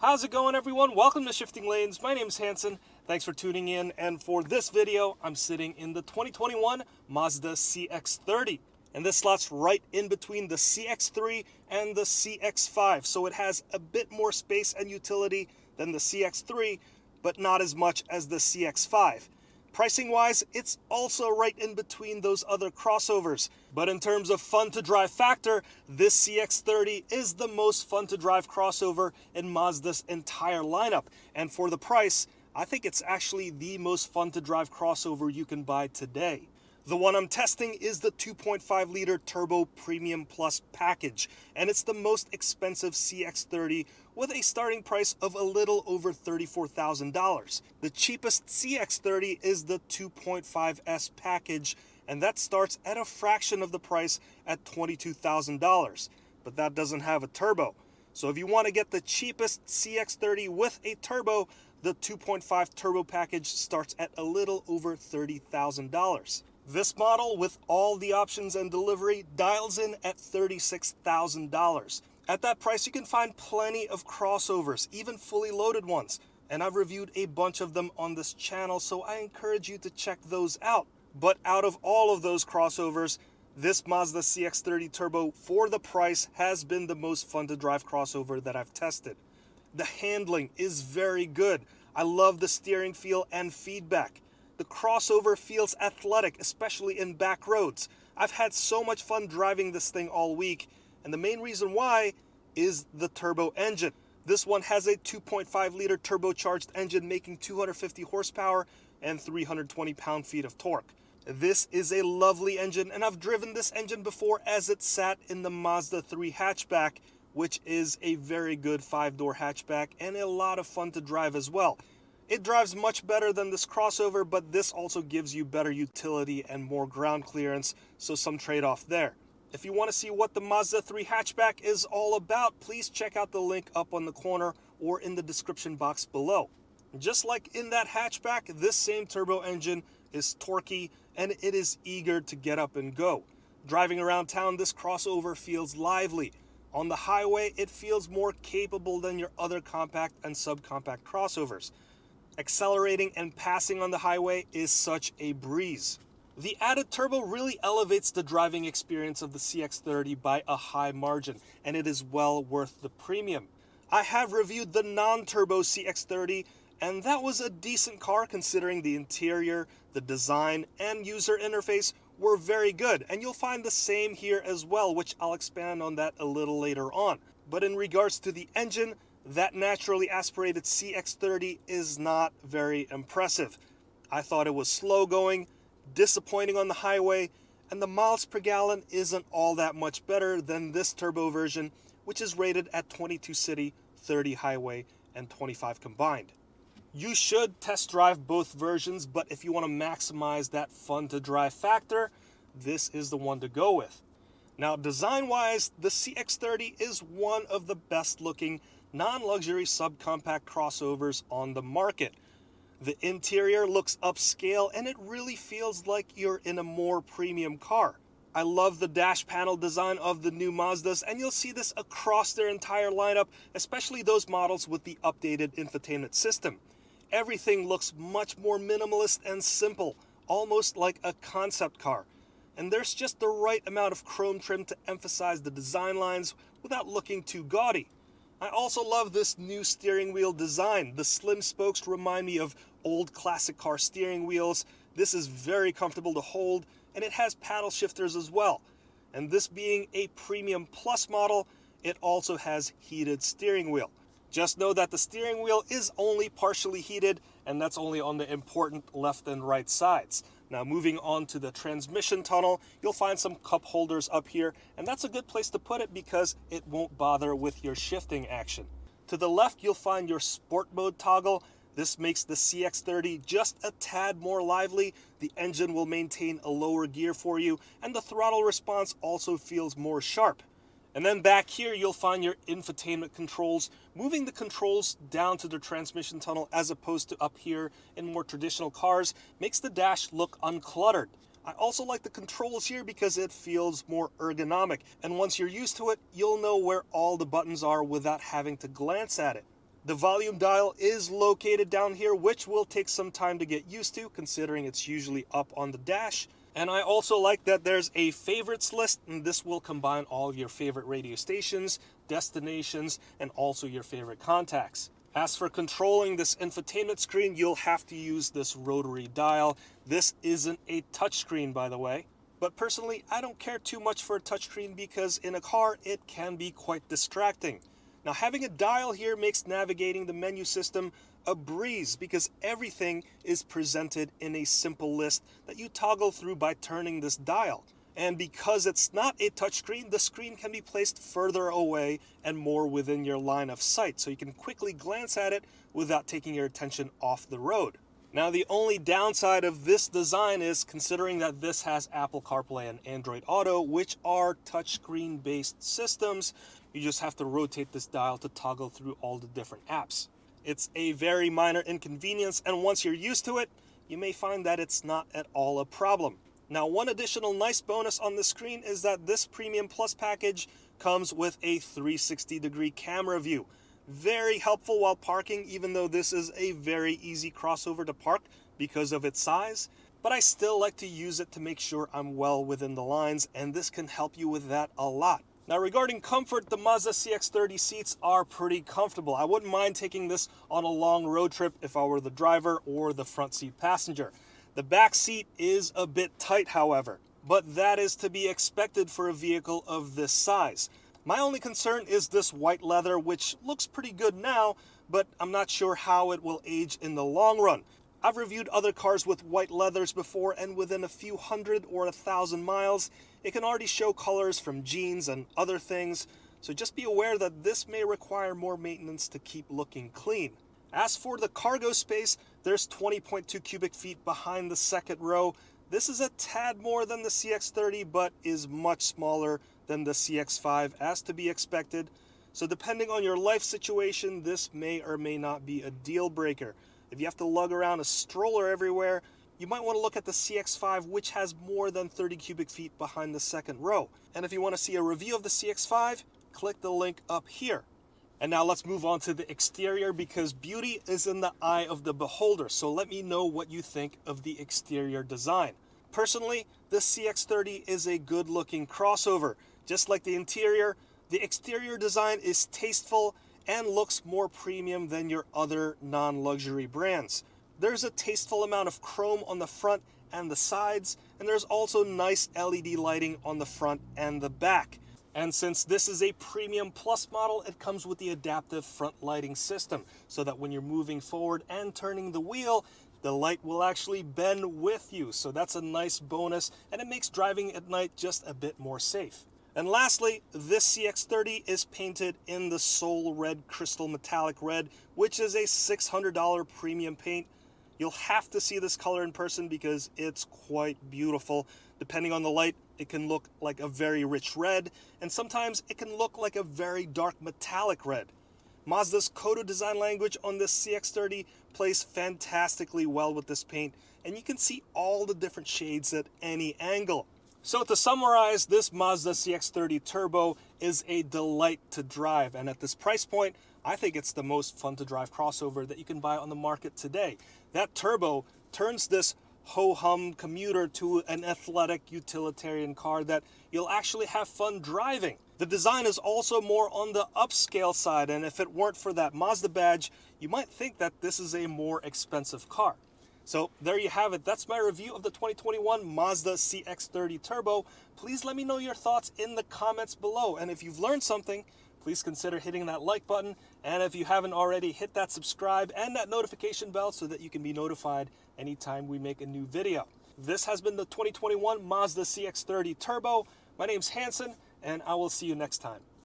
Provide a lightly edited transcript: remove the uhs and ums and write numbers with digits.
How's it going, everyone? Welcome to Shifting Lanes. My name is Hanson. Thanks for tuning in. And for this video, I'm sitting in the 2021 Mazda CX-30. And this slots right in between the CX-3 and the CX-5. So it has a bit more space and utility than the CX-3, but not as much as the CX-5. Pricing wise, it's also right in between those other crossovers. But in terms of fun to drive factor, this CX-30 is the most fun to drive crossover in Mazda's entire lineup. And for the price, I think it's actually the most fun to drive crossover you can buy today. The one I'm testing is the 2.5 liter Turbo Premium Plus package, and it's the most expensive CX-30 with a starting price of a little over $34,000. The cheapest CX-30 is the 2.5S package, and that starts at a fraction of the price at $22,000. But that doesn't have a turbo. So if you want to get the cheapest CX-30 with a turbo, the 2.5 turbo package starts at a little over $30,000. This model, with all the options and delivery, dials in at $36,000. At that price, you can find plenty of crossovers, even fully loaded ones. And I've reviewed a bunch of them on this channel, so I encourage you to check those out. But out of all of those crossovers, this Mazda CX-30 Turbo, for the price, has been the most fun to drive crossover that I've tested. The handling is very good. I love the steering feel and feedback. The crossover feels athletic, especially in back roads. I've had so much fun driving this thing all week, and the main reason why is the turbo engine. This one has a 2.5 liter turbocharged engine making 250 horsepower and 320 pound-feet of torque. This is a lovely engine, and I've driven this engine before as it sat in the Mazda 3 hatchback, which is a very good 5-door hatchback and a lot of fun to drive as well. It drives much better than this crossover, but this also gives you better utility and more ground clearance, so some trade-off there. If you want to see what the Mazda 3 hatchback is all about, please check out the link up on the corner or in the description box below. Just like in that hatchback, this same turbo engine is torquey and it is eager to get up and go. Driving around town, this crossover feels lively. On the highway, it feels more capable than your other compact and subcompact crossovers. Accelerating and passing on the highway is such a breeze. The added turbo really elevates the driving experience of the CX-30 by a high margin, and it is well worth the premium. I have reviewed the non-turbo CX-30, and that was a decent car considering the interior, the design, and user interface were very good, and you'll find the same here as well, which I'll expand on that a little later on. But in regards to the engine, that naturally aspirated CX-30 is not very impressive. I thought it was slow going, disappointing on the highway, and the miles per gallon isn't all that much better than this turbo version, which is rated at 22 city, 30 highway, and 25 combined. You should test drive both versions, but if you want to maximize that fun to drive factor, this is the one to go with. Now, design-wise, the CX-30 is one of the best looking non-luxury subcompact crossovers on the market. The interior looks upscale and it really feels like you're in a more premium car. I love the dash panel design of the new Mazdas, and you'll see this across their entire lineup, especially those models with the updated infotainment system. Everything looks much more minimalist and simple, almost like a concept car. And there's just the right amount of chrome trim to emphasize the design lines without looking too gaudy. I also love this new steering wheel design. The slim spokes remind me of old classic car steering wheels. This is very comfortable to hold, and it has paddle shifters as well. And this being a Premium Plus model, it also has heated steering wheel. Just know that the steering wheel is only partially heated, and that's only on the important left and right sides. Now, moving on to the transmission tunnel, you'll find some cup holders up here, and that's a good place to put it because it won't bother with your shifting action. To the left, you'll find your sport mode toggle. This makes the CX-30 just a tad more lively. The engine will maintain a lower gear for you, and the throttle response also feels more sharp. And then back here, you'll find your infotainment controls. Moving the controls down to the transmission tunnel as opposed to up here in more traditional cars makes the dash look uncluttered. I also like the controls here because it feels more ergonomic, and once you're used to it, you'll know where all the buttons are without having to glance at it. The volume dial is located down here, which will take some time to get used to, considering it's usually up on the dash. And I also like that there's a favorites list, and this will combine all of your favorite radio stations, destinations, and also your favorite contacts. As for controlling this infotainment screen, you'll have to use this rotary dial. This isn't a touchscreen, by the way. But personally, I don't care too much for a touchscreen because in a car, it can be quite distracting. Now, having a dial here makes navigating the menu system a breeze because everything is presented in a simple list that you toggle through by turning this dial. And because it's not a touchscreen, the screen can be placed further away and more within your line of sight, so you can quickly glance at it without taking your attention off the road. Now, the only downside of this design is considering that this has Apple CarPlay and Android Auto, which are touchscreen based systems. You just have to rotate this dial to toggle through all the different apps. It's a very minor inconvenience, and once you're used to it, you may find that it's not at all a problem. Now, one additional nice bonus on the screen is that this Premium Plus package comes with a 360-degree camera view. Very helpful while parking, even though this is a very easy crossover to park because of its size. But I still like to use it to make sure I'm well within the lines, and this can help you with that a lot. Now, regarding comfort, the Mazda CX-30 seats are pretty comfortable. I wouldn't mind taking this on a long road trip if I were the driver or the front seat passenger. The back seat is a bit tight, however, but that is to be expected for a vehicle of this size. My only concern is this white leather, which looks pretty good now, but I'm not sure how it will age in the long run. I've reviewed other cars with white leathers before, and within a few hundred or 1,000 miles, it can already show colors from jeans and other things, so just be aware that this may require more maintenance to keep looking clean. As for the cargo space, there's 20.2 cubic feet behind the second row. This is a tad more than the CX-30, but is much smaller than the CX-5, as to be expected. So depending on your life situation, this may or may not be a deal breaker. If you have to lug around a stroller everywhere, you might want to look at the CX-5, which has more than 30 cubic feet behind the second row. And if you want to see a review of the CX-5, click the link up here. And now let's move on to the exterior, because beauty is in the eye of the beholder. So let me know what you think of the exterior design. Personally, the CX-30 is a good looking crossover. Just like the interior, the exterior design is tasteful and looks more premium than your other non-luxury brands. There's a tasteful amount of chrome on the front and the sides, and there's also nice LED lighting on the front and the back. And since this is a Premium Plus model, it comes with the adaptive front lighting system, so that when you're moving forward and turning the wheel, the light will actually bend with you. So that's a nice bonus, and it makes driving at night just a bit more safe. And lastly, this CX-30 is painted in the Soul Red Crystal Metallic Red, which is a $600 premium paint. You'll have to see this color in person because it's quite beautiful. Depending on the light, it can look like a very rich red, and sometimes it can look like a very dark metallic red. Mazda's Kodo design language on this CX-30 plays fantastically well with this paint, and you can see all the different shades at any angle. So to summarize, this Mazda CX-30 Turbo is a delight to drive, and at this price point, I think it's the most fun to drive crossover that you can buy on the market today. That Turbo turns this ho-hum commuter to an athletic utilitarian car that you'll actually have fun driving. The design is also more on the upscale side, and if it weren't for that Mazda badge, you might think that this is a more expensive car. So there you have it. That's my review of the 2021 Mazda CX-30 Turbo. Please let me know your thoughts in the comments below, and if you've learned something, please consider hitting that like button, and if you haven't already, hit that subscribe and that notification bell so that you can be notified anytime we make a new video. This has been the 2021 Mazda CX-30 Turbo. My name's Hanson, and I will see you next time.